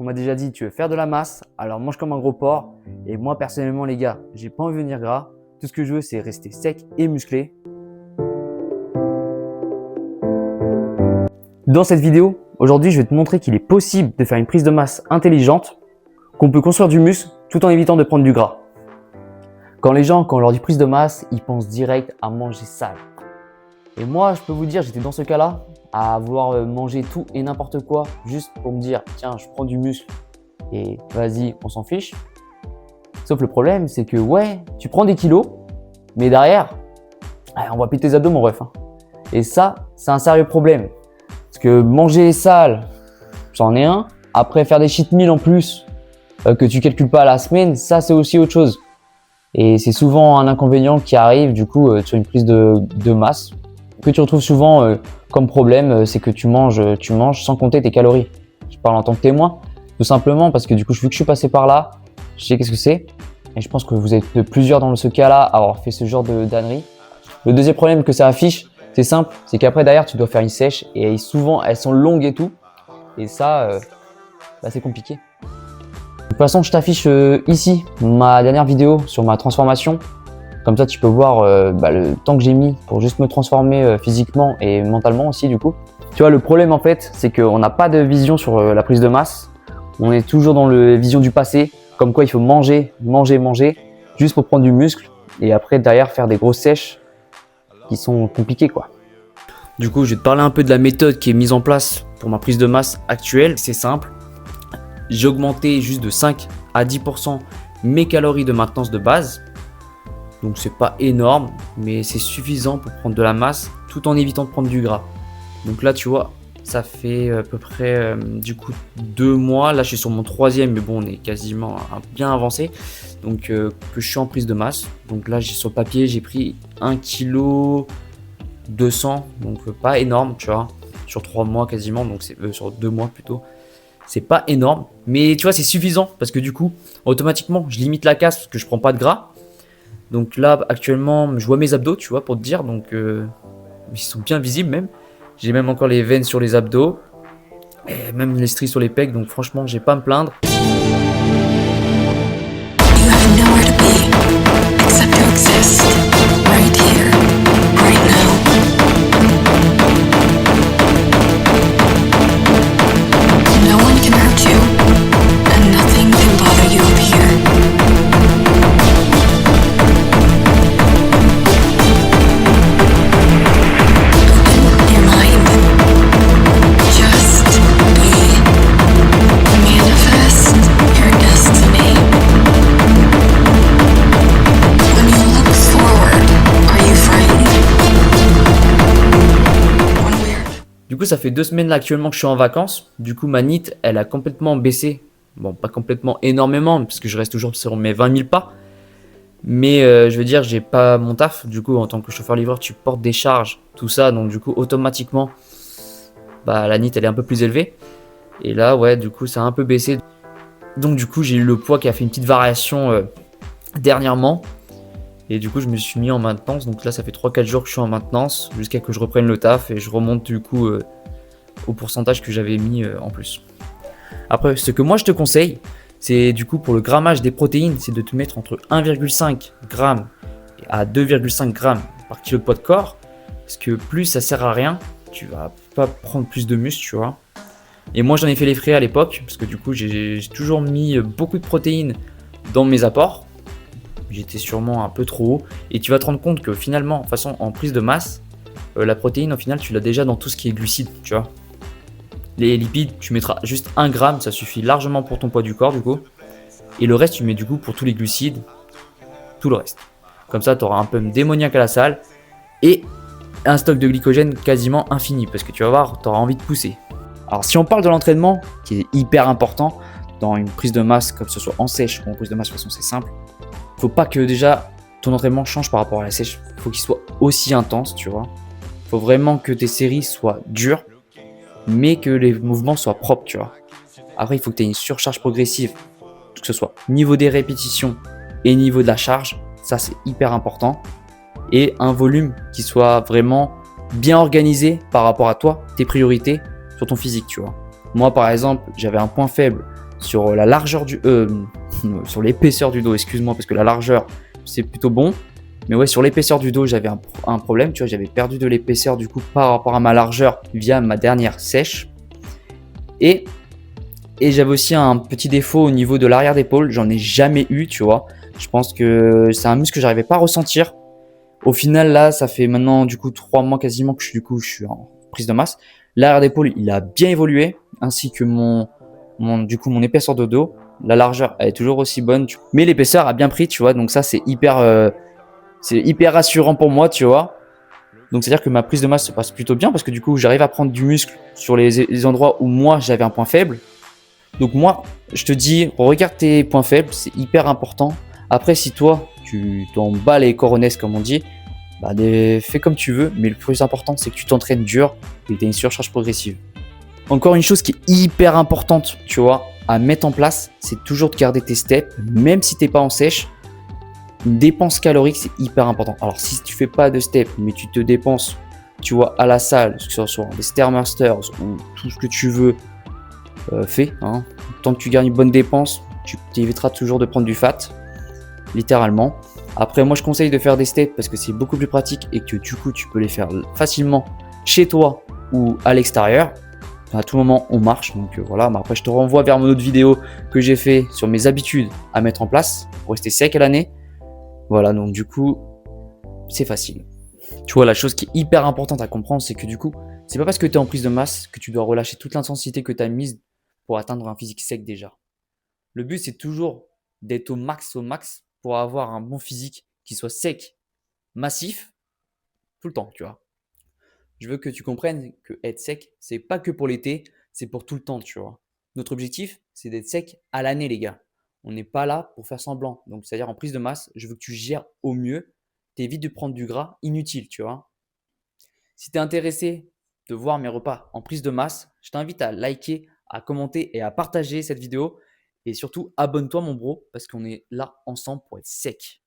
On m'a déjà dit, tu veux faire de la masse, alors mange comme un gros porc. Et moi, personnellement, les gars, j'ai pas envie de devenir gras. Tout ce que je veux, c'est rester sec et musclé. Dans cette vidéo, aujourd'hui, je vais te montrer qu'il est possible de faire une prise de masse intelligente, qu'on peut construire du muscle tout en évitant de prendre du gras. Quand on leur dit prise de masse, ils pensent direct à manger sale. Et moi, je peux vous dire, j'étais dans ce cas-là, à vouloir manger tout et n'importe quoi, juste pour me dire, tiens, je prends du muscle et vas-y, on s'en fiche. Sauf le problème, c'est que ouais, tu prends des kilos, mais derrière, on va péter tes abdos, mon ref. Et ça, c'est un sérieux problème. Parce que manger sale, c'en est un. Après, faire des cheat meals en plus, que tu calcules pas à la semaine, ça, c'est aussi autre chose. Et c'est souvent un inconvénient qui arrive, du coup, sur une prise de masse. Que tu retrouves souvent comme problème, c'est que tu manges sans compter tes calories. Je parle en tant que témoin, tout simplement parce que du coup, vu que je suis passé par là, je sais qu'est-ce que c'est. Et je pense que vous êtes plusieurs dans ce cas-là à avoir fait ce genre de dannerie. Le deuxième problème que ça affiche, c'est simple, c'est qu'après derrière, tu dois faire une sèche et souvent, elles sont longues et tout. Et ça, c'est compliqué. De toute façon, je t'affiche ici ma dernière vidéo sur ma transformation. Comme ça, tu peux voir le temps que j'ai mis pour juste me transformer physiquement et mentalement aussi du coup. Tu vois, le problème en fait, c'est qu'on n'a pas de vision sur la prise de masse. On est toujours dans la vision du passé, comme quoi il faut manger, juste pour prendre du muscle et après derrière faire des grosses sèches qui sont compliquées quoi. Du coup, je vais te parler un peu de la méthode qui est mise en place pour ma prise de masse actuelle. C'est simple, j'ai augmenté juste de 5 à 10% mes calories de maintenance de base. Donc c'est pas énorme, mais c'est suffisant pour prendre de la masse tout en évitant de prendre du gras. Donc là tu vois, ça fait à peu près du coup 2 mois. Là je suis sur mon 3e, mais bon on est quasiment bien avancé. Donc que je suis en prise de masse. Donc là sur le papier j'ai pris 1 kg 200, donc pas énorme tu vois. Sur 3 mois quasiment, donc c'est sur 2 mois plutôt. C'est pas énorme, mais tu vois c'est suffisant parce que du coup automatiquement je limite la casse parce que je prends pas de gras. Donc là, actuellement, je vois mes abdos, tu vois, pour te dire. Donc, ils sont bien visibles même. J'ai même encore les veines sur les abdos. Et même les stries sur les pecs. Donc franchement, j'ai pas à me plaindre. Du coup, ça fait 2 semaines là actuellement que je suis en vacances. Du coup, ma NEAT, elle a complètement baissé. Bon, pas complètement énormément, parce que je reste toujours sur mes 20 000 pas. Mais je veux dire, j'ai pas mon taf. Du coup, en tant que chauffeur-livreur, tu portes des charges, tout ça. Donc, du coup, automatiquement, la NEAT, elle est un peu plus élevée. Et là, ouais, du coup, ça a un peu baissé. Donc, du coup, j'ai eu le poids qui a fait une petite variation dernièrement. Et du coup, je me suis mis en maintenance. Donc là, ça fait 3-4 jours que je suis en maintenance jusqu'à que je reprenne le taf et je remonte du coup au pourcentage que j'avais mis en plus. Après, ce que moi je te conseille, c'est du coup pour le grammage des protéines, c'est de te mettre entre 1,5 g à 2,5 g par kilo de poids de corps. Parce que plus ça sert à rien, tu vas pas prendre plus de muscle, tu vois. Et moi, j'en ai fait les frais à l'époque parce que du coup, j'ai toujours mis beaucoup de protéines dans mes apports. J'étais sûrement un peu trop haut et tu vas te rendre compte que finalement, de toute façon, en prise de masse, la protéine, au final, tu l'as déjà dans tout ce qui est glucides, tu vois. Les lipides, tu mettras juste 1 gramme, ça suffit largement pour ton poids du corps, du coup. Et le reste, tu mets du coup pour tous les glucides, tout le reste. Comme ça, tu auras un peu démoniaque à la salle et un stock de glycogène quasiment infini parce que tu vas voir, tu auras envie de pousser. Alors, si on parle de l'entraînement, qui est hyper important dans une prise de masse, comme ce soit en sèche ou en prise de masse, de toute façon, c'est simple. Faut pas que déjà ton entraînement change par rapport à la sèche. Faut qu'il soit aussi intense, tu vois. Faut vraiment que tes séries soient dures, mais que les mouvements soient propres, tu vois. Après, il faut que tu aies une surcharge progressive, que ce soit niveau des répétitions et niveau de la charge. Ça, c'est hyper important. Et un volume qui soit vraiment bien organisé par rapport à toi, tes priorités sur ton physique, tu vois. Moi, par exemple, j'avais un point faible sur la largeur sur l'épaisseur du dos, excuse-moi, parce que la largeur, c'est plutôt bon. Mais ouais, sur l'épaisseur du dos, j'avais un problème, tu vois, j'avais perdu de l'épaisseur du coup par rapport à ma largeur via ma dernière sèche. Et j'avais aussi un petit défaut au niveau de l'arrière d'épaule, j'en ai jamais eu, tu vois. Je pense que c'est un muscle que j'arrivais pas à ressentir. Au final, là, ça fait maintenant du coup 3 mois quasiment que je suis en prise de masse. L'arrière d'épaule, il a bien évolué, ainsi que mon épaisseur de dos. La largeur, elle est toujours aussi bonne, mais l'épaisseur a bien pris, tu vois. Donc ça, c'est hyper rassurant pour moi, tu vois. Donc c'est-à-dire que ma prise de masse se passe plutôt bien parce que du coup, j'arrive à prendre du muscle sur les endroits où moi, j'avais un point faible. Donc moi, je te dis, regarde tes points faibles, c'est hyper important. Après, si toi, tu t'en bats les coronesses, comme on dit, bah, fais comme tu veux. Mais le plus important, c'est que tu t'entraînes dur et que tu as une surcharge progressive. Encore une chose qui est hyper importante, tu vois, à mettre en place, c'est toujours de garder tes steps, même si tu n'es pas en sèche. Une dépense calorique, c'est hyper important. Alors, si tu fais pas de steps, mais tu te dépenses, tu vois, à la salle, que ce soit des Stairmasters ou tout ce que tu veux, fais. Hein. Tant que tu gardes une bonne dépense, tu t'éviteras toujours de prendre du fat, littéralement. Après, moi, je conseille de faire des steps parce que c'est beaucoup plus pratique et que du coup, tu peux les faire facilement chez toi ou à l'extérieur. À tout moment, on marche. Donc voilà. Mais après, je te renvoie vers mon autre vidéo que j'ai fait sur mes habitudes à mettre en place pour rester sec à l'année. Voilà. Donc du coup, c'est facile. Tu vois, la chose qui est hyper importante à comprendre, c'est que du coup, c'est pas parce que tu es en prise de masse que tu dois relâcher toute l'intensité que tu as mise pour atteindre un physique sec déjà. Le but, c'est toujours d'être au max pour avoir un bon physique qui soit sec, massif, tout le temps, tu vois. Je veux que tu comprennes que être sec, c'est pas que pour l'été, c'est pour tout le temps, tu vois. Notre objectif, c'est d'être sec à l'année, les gars. On n'est pas là pour faire semblant. Donc, c'est-à-dire en prise de masse, je veux que tu gères au mieux, t'évites de prendre du gras inutile, tu vois. Si tu es intéressé de voir mes repas en prise de masse, je t'invite à liker, à commenter et à partager cette vidéo. Et surtout, abonne-toi, mon bro, parce qu'on est là ensemble pour être sec.